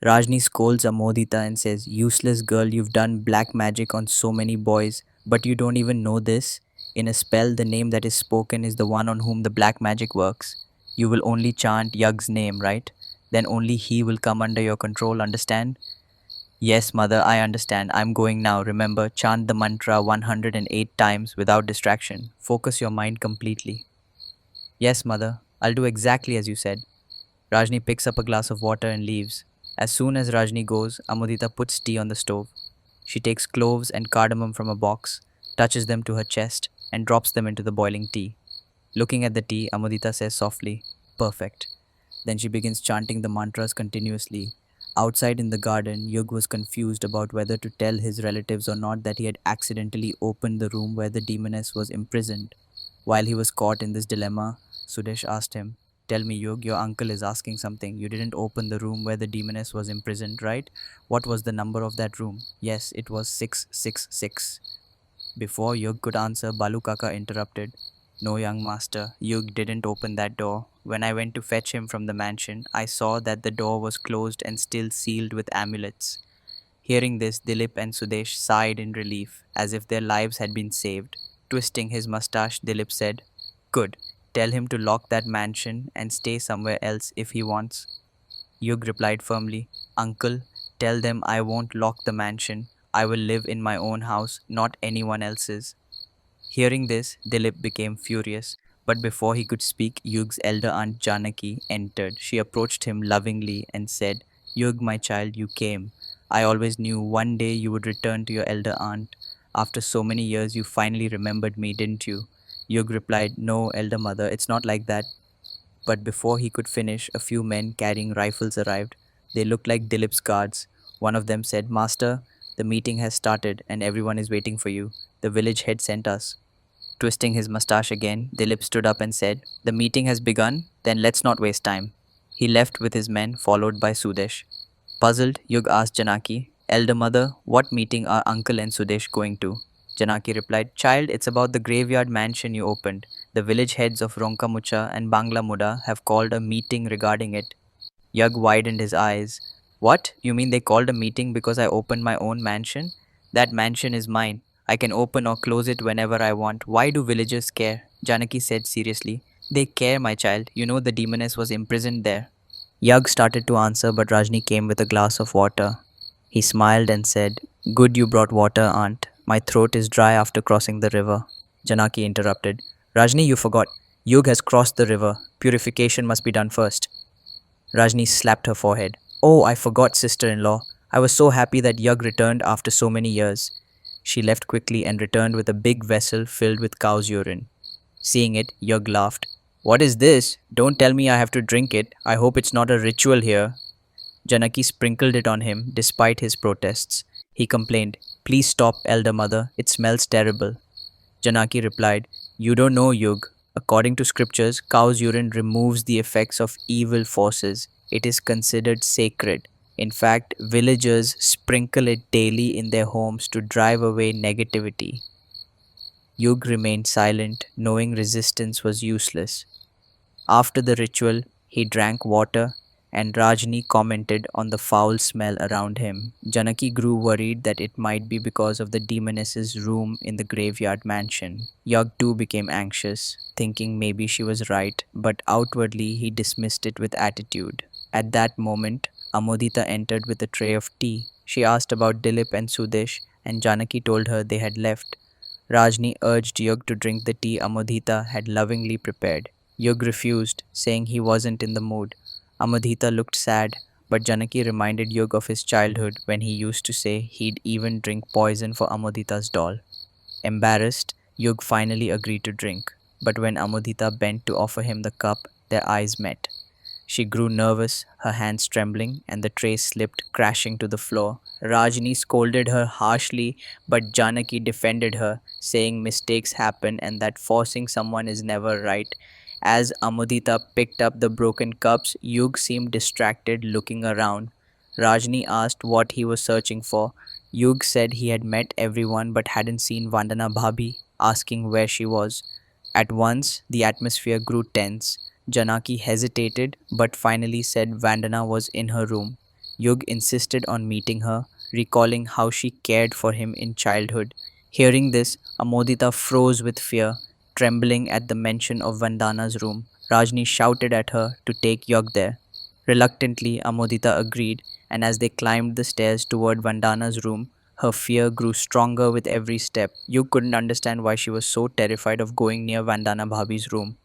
Rajni scolds Amodita and says, "Useless girl, you've done black magic on so many boys, but you don't even know this. In a spell, the name that is spoken is the one on whom the black magic works. You will only chant Yug's name, right? Then only he will come under your control, understand?" "Yes, mother, I understand. I'm going now. Remember, chant the mantra 108 times without distraction. Focus your mind completely." "Yes, mother, I'll do exactly as you said." Rajni picks up a glass of water and leaves. As soon as Rajni goes, Amudita puts tea on the stove. She takes cloves and cardamom from a box, touches them to her chest, and drops them into the boiling tea. Looking at the tea, Amudita says softly, "Perfect." Then she begins chanting the mantras continuously. Outside in the garden, Yug was confused about whether to tell his relatives or not that he had accidentally opened the room where the demoness was imprisoned. While he was caught in this dilemma, Sudesh asked him, "Tell me, Yug, your uncle is asking something. You didn't open the room where the demoness was imprisoned, right? What was the number of that room?" "Yes, it was 666." Before Yug could answer, Balu Kaka interrupted. "No, young master, Yug didn't open that door. When I went to fetch him from the mansion, I saw that the door was closed and still sealed with amulets." Hearing this, Dilip and Sudesh sighed in relief, as if their lives had been saved. Twisting his mustache, Dilip said, "Good. Tell him to lock that mansion and stay somewhere else if he wants." Yug replied firmly, "Uncle, tell them I won't lock the mansion. I will live in my own house, not anyone else's." Hearing this, Dilip became furious. But before he could speak, Yug's elder aunt Janaki entered. She approached him lovingly and said, "Yug, my child, you came. I always knew one day you would return to your elder aunt. After so many years, you finally remembered me, didn't you?" Yug replied, "No, elder mother, it's not like that." But before he could finish, a few men carrying rifles arrived. They looked like Dilip's guards. One of them said, "Master, the meeting has started and everyone is waiting for you. The village head sent us." Twisting his mustache again, Dilip stood up and said, "The meeting has begun, then let's not waste time." He left with his men, followed by Sudesh. Puzzled, Yug asked Janaki, "Elder mother, what meeting are uncle and Sudesh going to?" Janaki replied, "Child, it's about the graveyard mansion you opened. The village heads of Ronkamucha and Bangla Muda have called a meeting regarding it." Yug widened his eyes. "What? You mean they called a meeting because I opened my own mansion? That mansion is mine. I can open or close it whenever I want. Why do villagers care?" Janaki said seriously. "They care, my child. You know the demoness was imprisoned there." Yug started to answer, but Rajni came with a glass of water. He smiled and said, "Good you brought water, aunt. My throat is dry after crossing the river." Janaki interrupted. "Rajni, you forgot. Yug has crossed the river. Purification must be done first." Rajni slapped her forehead. "Oh, I forgot, sister-in-law. I was so happy that Yug returned after so many years." She left quickly and returned with a big vessel filled with cow's urine. Seeing it, Yug laughed. "What is this? Don't tell me I have to drink it. I hope it's not a ritual here." Janaki sprinkled it on him despite his protests. He complained, "Please stop, elder mother. It smells terrible." Janaki replied, "You don't know, Yug. According to scriptures, cow's urine removes the effects of evil forces. It is considered sacred. In fact, villagers sprinkle it daily in their homes to drive away negativity." Yug remained silent, knowing resistance was useless. After the ritual, he drank water, and Rajni commented on the foul smell around him. Janaki grew worried that it might be because of the demoness's room in the graveyard mansion. Yug too became anxious, thinking maybe she was right, but outwardly he dismissed it with attitude. At that moment, Amodita entered with a tray of tea. She asked about Dilip and Sudesh, and Janaki told her they had left. Rajni urged Yug to drink the tea Amodhita had lovingly prepared. Yug refused, saying he wasn't in the mood. Amodhita looked sad, but Janaki reminded Yug of his childhood when he used to say he'd even drink poison for Amodhita's doll. Embarrassed, Yug finally agreed to drink, but when Amodhita bent to offer him the cup, their eyes met. She grew nervous, her hands trembling, and the tray slipped crashing to the floor. Rajni scolded her harshly, but Janaki defended her, saying mistakes happen and that forcing someone is never right. As Amudita picked up the broken cups, Yug seemed distracted, looking around. Rajni asked what he was searching for. Yug said he had met everyone but hadn't seen Vandana Bhabhi, asking where she was. At once, the atmosphere grew tense. Janaki hesitated but finally said Vandana was in her room. Yug insisted on meeting her, recalling how she cared for him in childhood. Hearing this, Amodita froze with fear, trembling at the mention of Vandana's room. Rajni shouted at her to take Yug there. Reluctantly, Amodita agreed, and as they climbed the stairs toward Vandana's room, her fear grew stronger with every step. You couldn't understand why she was so terrified of going near Vandana Bhabhi's room.